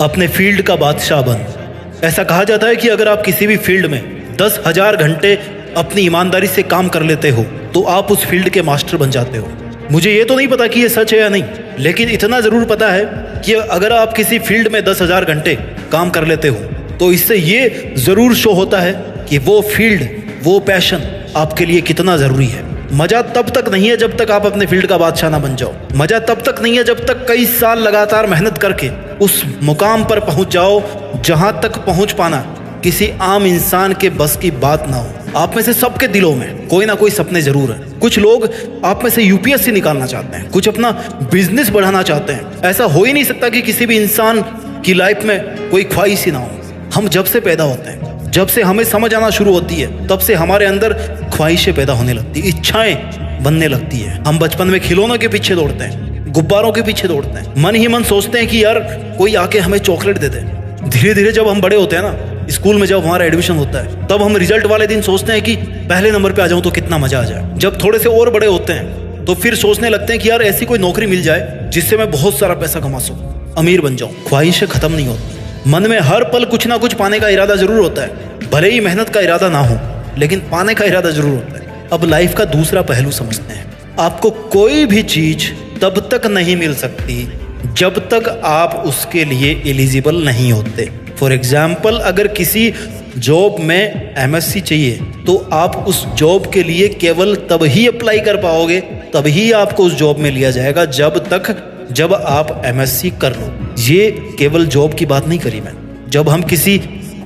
अपने फील्ड का बादशाह बन। ऐसा कहा जाता है कि अगर आप किसी भी फील्ड में 10,000 घंटे अपनी ईमानदारी से काम कर लेते हो तो आप उस फील्ड के मास्टर बन जाते हो। मुझे ये तो नहीं पता कि ये सच है या नहीं, लेकिन इतना ज़रूर पता है कि अगर आप किसी फील्ड में 10,000 घंटे काम कर लेते हो तो इससे ये ज़रूर शो होता है कि वो फील्ड, वो पैशन आपके लिए कितना ज़रूरी है। मज़ा तब तक नहीं है जब तक आप अपने फील्ड का बादशाह ना बन जाओ। मज़ा तब तक नहीं है जब तक कई साल लगातार मेहनत करके उस मुकाम पर पहुंच जाओ जहां तक पहुंच पाना किसी आम इंसान के बस की बात ना हो। आप में से सबके दिलों में कोई ना कोई सपने जरूर हैं। कुछ लोग आप में से यूपीएससी निकालना चाहते हैं, कुछ अपना बिजनेस बढ़ाना चाहते हैं। ऐसा हो ही नहीं सकता कि किसी भी इंसान की लाइफ में कोई ख्वाहिश ही ना हो। हम जब से पैदा होते हैं, जब से हमें समझ आना शुरू होती है, तब से हमारे अंदर ख्वाहिशें पैदा होने लगती है, इच्छाएं बनने लगती है। हम बचपन में खिलौनों के पीछे दौड़ते हैं, गुब्बारों के पीछे दौड़ते हैं, मन ही मन सोचते हैं कि यार कोई आके हमें चॉकलेट दे दे। धीरे धीरे जब हम बड़े होते हैं ना, स्कूल में जब हमारा एडमिशन होता है, तब हम रिजल्ट वाले दिन सोचते हैं कि पहले नंबर पे आ जाऊं तो कितना मजा आ जाए। जब थोड़े से और बड़े होते हैं तो फिर सोचने लगते हैं कि यार ऐसी कोई नौकरी मिल जाए जिससे मैं बहुत सारा पैसा कमा सकूं, अमीर बन जाऊं। ख्वाहिशें खत्म नहीं होती। मन में हर पल कुछ ना कुछ पाने का इरादा जरूर होता है, भले ही मेहनत का इरादा ना हो, लेकिन पाने का इरादा जरूर होता है। अब लाइफ का दूसरा पहलू समझते हैं। आपको कोई भी चीज तब तक नहीं मिल सकती जब तक आप उसके लिए एलिजिबल नहीं होते। फॉर एग्जाम्पल, अगर किसी जॉब में एमएससी चाहिए तो आप उस जॉब के लिए केवल तब ही अप्लाई कर पाओगे, तभी आपको उस जॉब में लिया जाएगा जब आप एमएससी कर लो। ये केवल जॉब की बात नहीं करी मैं। जब हम किसी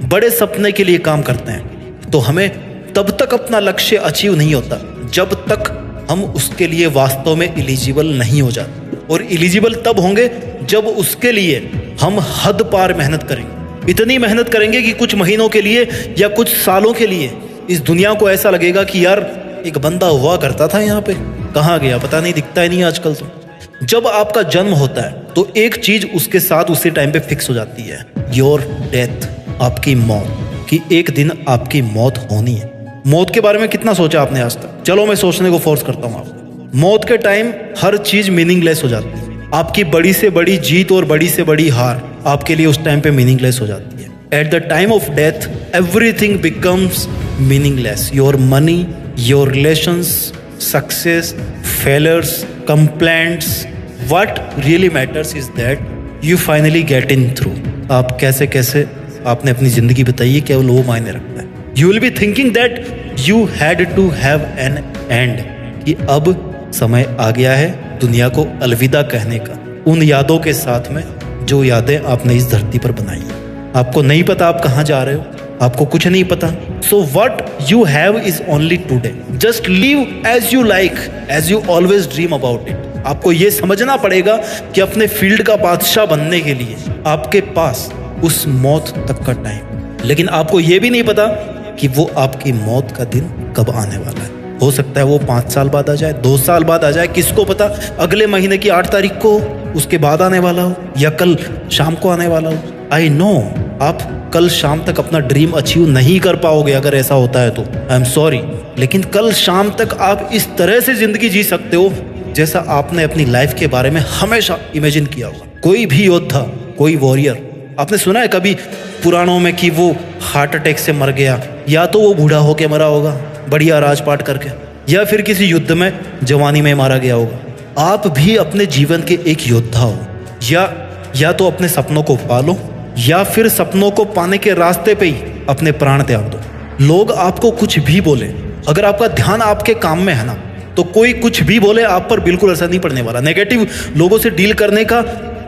बड़े सपने के लिए काम करते हैं तो हमें तब तक अपना लक्ष्य अचीव नहीं होता जब तक हम उसके लिए वास्तव में एलिजिबल नहीं हो जाते। और एलिजिबल तब होंगे जब उसके लिए हम हद पार मेहनत करेंगे। इतनी मेहनत करेंगे कि कुछ महीनों के लिए या कुछ सालों के लिए इस दुनिया को ऐसा लगेगा कि यार एक बंदा हुआ करता था यहाँ पे, कहाँ गया पता नहीं, दिखता ही नहीं आजकल तो। जब आपका जन्म होता है तो एक चीज उसके साथ उसी टाइम पे फिक्स हो जाती है, योर डेथ, आपकी मौत, कि एक दिन आपकी मौत होनी है। मौत के बारे में कितना सोचा आपने आज तक? चलो मैं सोचने को फोर्स करता हूँ आपको। मौत के टाइम हर चीज मीनिंगलेस हो जाती है। आपकी बड़ी से बड़ी जीत और बड़ी से बड़ी हार आपके लिए उस टाइम पे मीनिंगलेस हो जाती है। At the time of death everything becomes meaningless. Your money, your relations, success, failures, complaints, what really matters is that you finally get in through. आप कैसे कैसे आपने अपनी जिंदगी बताई है, केवल वो मायने रखता है। You will be thinking that you had to have an end, कि अब समय आ गया है दुनिया को अलविदा कहने का, उन यादों के साथ में जो यादें आपने इस धरती पर बनाई हैं। आपको नहीं पता आप कहाँ जा रहे हो, आपको कुछ नहीं पता। So what you have is only today. Just live as you like, as you always dream about it. आपको ये समझना पड़ेगा कि अपने फील्ड का बादशाह बनने के लिए आपके पास उस मौत तक का टाइम, लेकिन आपको ये भी नहीं पता कि वो आपकी मौत का दिन कब आने वाला है। हो सकता है वो 5 साल बाद आ जाए, 2 साल बाद आ जाए, किसको पता अगले महीने की 8 तारीख को, उसके बाद आने वाला हो, या कल शाम को आने वाला हो। आई नो आप कल शाम तक अपना ड्रीम अचीव नहीं कर पाओगे अगर ऐसा होता है तो आई एम सॉरी, लेकिन कल शाम तक आप इस तरह से जिंदगी जी सकते हो जैसा आपने अपनी लाइफ के बारे में हमेशा इमेजिन किया होगा। कोई भी योद्धा, कोई वॉरियर, आपने सुना है कभी पुराणों में कि वो हार्ट अटैक से मर गया, या तो वो बूढ़ा होके मरा होगा बढ़िया राजपाट करके, या फिर किसी युद्ध में जवानी में मारा गया होगा। आप भी अपने जीवन के एक योद्धा हो, या तो अपने सपनों को पालो या फिर सपनों को पाने के रास्ते पे ही अपने प्राण त्याग दो। लोग आपको कुछ भी बोले, अगर आपका ध्यान आपके काम में है ना, तो कोई कुछ भी बोले आप पर बिल्कुल असर नहीं पड़ने वाला। नेगेटिव लोगों से डील करने का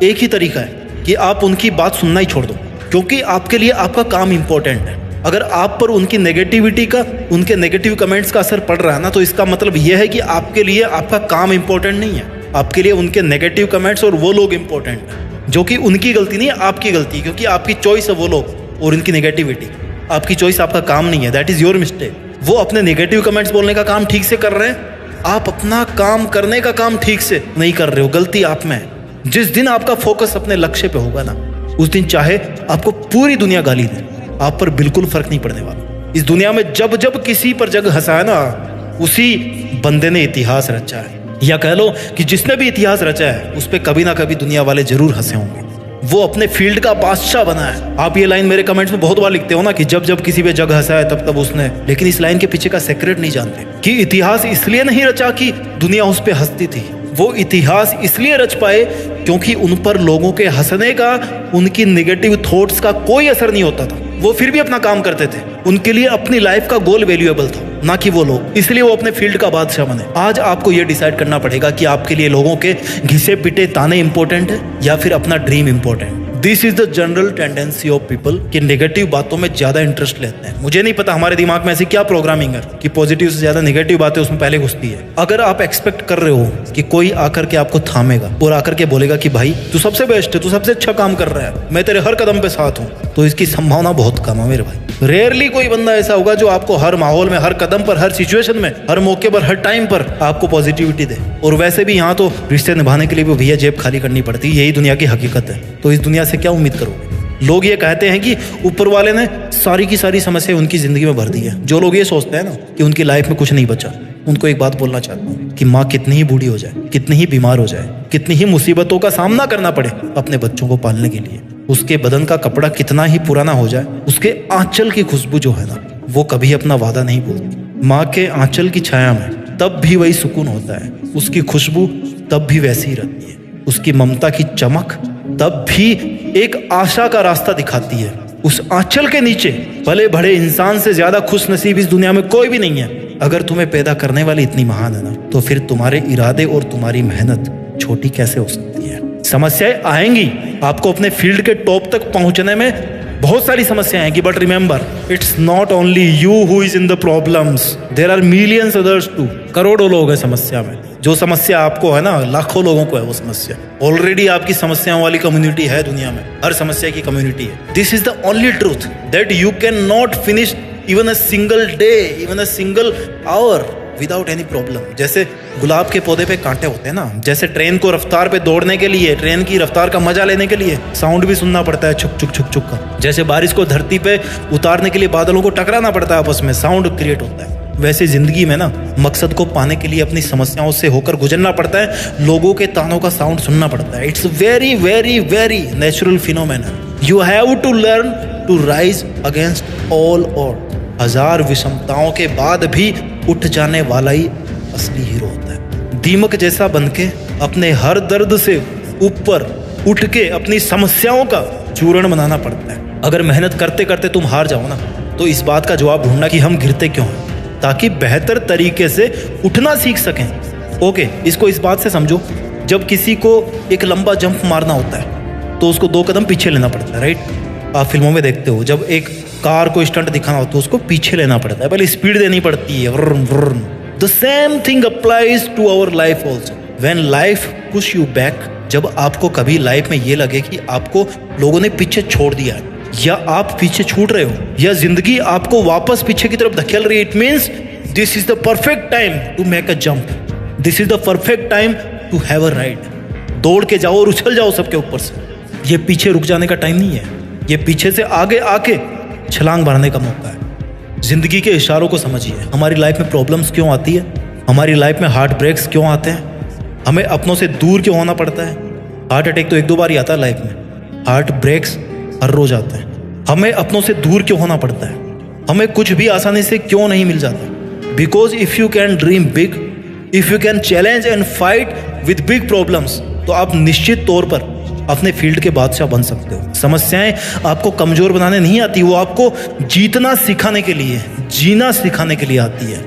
एक ही तरीका है कि आप उनकी बात सुनना ही छोड़ दो, क्योंकि आपके लिए आपका काम इंपॉर्टेंट है। अगर आप पर उनकी नेगेटिविटी का, उनके नेगेटिव कमेंट्स का असर पड़ रहा है ना, तो इसका मतलब यह है कि आपके लिए आपका काम इंपॉर्टेंट नहीं है। आपके लिए उनके नेगेटिव कमेंट्स और वो लोग इंपॉर्टेंट हैं, जो कि उनकी गलती नहीं है, आपकी गलती, क्योंकि आपकी चॉइस है वो लोग और उनकी नेगेटिविटी। आपकी चॉइस, आपका काम नहीं है, दैट इज योर मिस्टेक। वो अपने नेगेटिव कमेंट्स बोलने का काम ठीक से कर रहे हैं, आप अपना काम करने का काम ठीक से नहीं कर रहे हो, गलती आप में है। जिस दिन आपका फोकस अपने लक्ष्य पे होगा ना, उस दिन चाहे आपको पूरी दुनिया गाली दे, आप पर बिल्कुल फर्क नहीं पड़ने वाला। इस दुनिया में जब जब किसी पर जग हंसा है ना, उसी बंदे ने इतिहास रचा है, या कह लो कि जिसने भी इतिहास रचा है उस पर कभी ना कभी दुनिया वाले जरूर हंसे होंगे। वो अपने फील्ड का बादशाह बना है। आप ये लाइन मेरे कमेंट्स में बहुत बार लिखते हो ना कि जब जब किसी पे जग हंसा है तब तब उसने, लेकिन इस लाइन के पीछे का सीक्रेट नहीं जानते कि इतिहास इसलिए नहीं रचा कि दुनिया उस पे हंसती थी। वो इतिहास इसलिए रच पाए क्योंकि उन पर लोगों के हंसने का, उनकी नेगेटिव थॉट्स का कोई असर नहीं होता था। वो फिर भी अपना काम करते थे। उनके लिए अपनी लाइफ का गोल वैल्यूएबल था, ना कि वो लोग। इसलिए वो अपने फील्ड का बादशाह बने। आज आपको ये डिसाइड करना पड़ेगा कि आपके लिए लोगों के घिसे पिटे ताने इंपॉर्टेंट है या फिर अपना dream important. This is the general tendency of people कि नेगेटिव बातों में ज्यादा इंटरेस्ट लेते हैं। मुझे नहीं पता हमारे दिमाग में ऐसी क्या प्रोग्रामिंग है कि पॉजिटिव से ज्यादा नेगेटिव बातें उसमें पहले घुसती है। अगर आप एक्सपेक्ट कर रहे हो कि कोई आकर के आपको थामेगा और आकर के बोलेगा कि भाई तू सबसे बेस्ट है, तू सबसे अच्छा काम कर रहा है, मैं तेरे हर कदम पे साथ हूँ, तो इसकी संभावना बहुत कम है मेरे भाई। रेयरली कोई बंदा ऐसा होगा जो आपको हर माहौल में, हर कदम पर, हर सिचुएशन में, हर मौके पर, हर टाइम पर आपको पॉजिटिविटी दे। और वैसे भी यहाँ तो रिश्ते निभाने के लिए भी भैया जेब खाली करनी पड़ती है, यही दुनिया की हकीकत है। तो इस दुनिया से क्या उम्मीद करोगे? लोग ये कहते हैं कि ऊपर वाले ने सारी की सारी समस्या उनकी जिंदगी में भर दी है। जो लोग ये सोचते हैं ना कि उनकी लाइफ में कुछ नहीं बचा, उनको एक बात बोलना चाहता हूँ कि माँ कितनी ही बूढ़ी हो जाए, कितनी ही बीमार हो जाए, कितनी ही मुसीबतों का सामना करना पड़े अपने बच्चों को पालने के लिए, उसके बदन का कपड़ा कितना ही पुराना हो जाए, उसके आंचल की खुशबू जो है ना, वो कभी अपना वादा नहीं भूलती। माँ के आंचल की छाया में तब भी वही सुकून होता है, उसकी खुशबू तब भी वैसी ही रहती है, उसकी ममता की चमक तब भी एक आशा का रास्ता दिखाती है। उस आंचल के नीचे भले बड़े इंसान से ज्यादा खुश नसीब इस दुनिया में कोई भी नहीं है। अगर तुम्हें पैदा करने वाली इतनी महान है ना, तो फिर तुम्हारे इरादे और तुम्हारी मेहनत छोटी कैसे हो सकती है? समस्याएं आएंगी, आपको अपने फील्ड के टॉप तक पहुंचने में बहुत सारी समस्याएं आएंगी, but remember it's not only you who is in the problems, there are millions others too. करोड़ों लोग हैं समस्या में। जो समस्या आपको है ना, लाखों लोगों को है वो समस्या। ऑलरेडी आपकी समस्याओं वाली कम्युनिटी है दुनिया में, हर समस्या की कम्युनिटी है। This is the only truth that you can not finish even a single day, even a single our without any problem. जैसे गुलाब के पौधे पे कांटे होते हैं ना, जैसे ट्रेन को रफ्तार पे दौड़ने के लिए, ट्रेन की रफ्तार का मजा लेने के लिए साउंड भी सुनना पड़ता है, छुक छुक छुक छुक का। जैसे बारिश को धरती पे उतारने के लिए बादलों को टकराना पड़ता है आपस में, साउंड क्रिएट होता है। वैसे जिंदगी में ना मकसद को पाने के लिए अपनी समस्याओं से होकर गुजरना पड़ता है, लोगों के तानों का साउंड सुनना पड़ता है। It's very very very natural phenomena. You have to learn to rise against all odd. हजार विषमताओं के बाद भी उठ जाने वाला ही असली हीरो होता है। दीमक जैसा बनके अपने हर दर्द से ऊपर उठ के अपनी समस्याओं का चूर्ण बनाना पड़ता है। अगर मेहनत करते करते तुम हार जाओ ना, तो इस बात का जवाब ढूंढना कि हम गिरते क्यों हैं, ताकि बेहतर तरीके से उठना सीख सकें। ओके, इसको इस बात से समझो, जब किसी को एक लंबा जंप मारना होता है तो उसको 2 कदम पीछे लेना पड़ता है, राइट? आप फिल्मों में देखते हो, जब एक कार को स्टंट दिखाना होता है तो उसको पीछे लेना पड़ता है, पहले स्पीड देनी पड़ती है। The same thing applies to our life also. When life push you back, जब आपको कभी लाइफ में ये लगे कि आपको लोगों ने पीछे छोड़ दिया है, या आप पीछे छूट रहे हो, या जिंदगी आपको वापस पीछे की तरफ धकेल रही है, it means this is the perfect time to make a jump. This is the perfect time to have a ride. दौड़ के जाओ और उछल जाओ सबके ऊपर से। ये पीछे रुक जाने का टाइम नहीं है, ये पीछे से आगे आके छलांग मारने का मौका है। जिंदगी के इशारों को समझिए। हमारी लाइफ में प्रॉब्लम्स क्यों आती है, हमारी लाइफ में हार्ट ब्रेक्स क्यों आते हैं, हमें अपनों से दूर क्यों होना पड़ता है। हार्ट अटैक तो 1-2 बार ही आता है लाइफ में, हार्ट ब्रेक्स हर रोज आते हैं। हमें अपनों से दूर क्यों होना पड़ता है, हमें कुछ भी आसानी से क्यों नहीं मिल जाता। Because if you can dream big, if you can challenge and fight with big problems, तो आप निश्चित तौर पर अपने फील्ड के बादशाह बन सकते हो। समस्याएं आपको कमजोर बनाने नहीं आती, वो आपको जीतना सिखाने के लिए, जीना सिखाने के लिए आती है।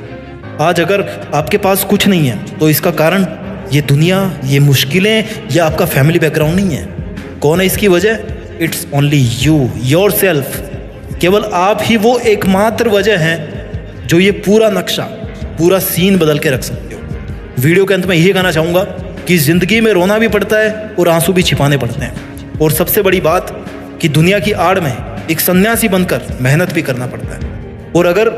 आज अगर आपके पास कुछ नहीं है तो इसका कारण ये दुनिया, ये मुश्किलें, या आपका फैमिली बैकग्राउंड नहीं है। कौन है इसकी वजह? It's only you, your self. केवल आप ही वो एकमात्र वजह है जो ये पूरा नक्शा, पूरा सीन बदल के रख सकते हो। वीडियो के अंत में यही कहना चाहूँगा कि जिंदगी में रोना भी पड़ता है और आंसू भी छिपाने पड़ते हैं। और सबसे बड़ी बात कि दुनिया की आड़ में एक सन्यासी बनकर मेहनत भी करना पड़ता है। और अगर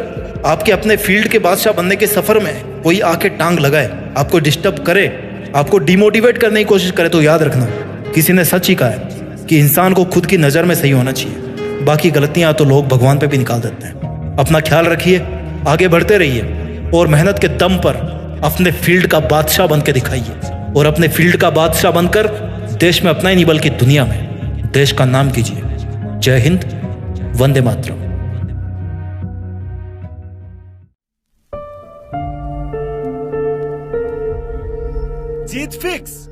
आपके अपने फील्ड के बादशाह बनने के सफ़र में कोई आके टांग लगाए, आपको डिस्टर्ब करे, आपको डिमोटिवेट करने की कोशिश करे, तो याद रखना, किसी ने सच ही कहा है कि इंसान को खुद की नज़र में सही होना चाहिए, बाकी गलतियाँ तो लोग भगवान पे भी निकाल देते हैं। अपना ख्याल रखिए, आगे बढ़ते रहिए और मेहनत के दम पर अपने फील्ड का बादशाह बन के दिखाइए। और अपने फील्ड का बादशाह बनकर देश में अपना ही नहीं बल्कि दुनिया में देश का नाम कीजिए। जय हिंद, वंदे मातरम। जीत फिक्स।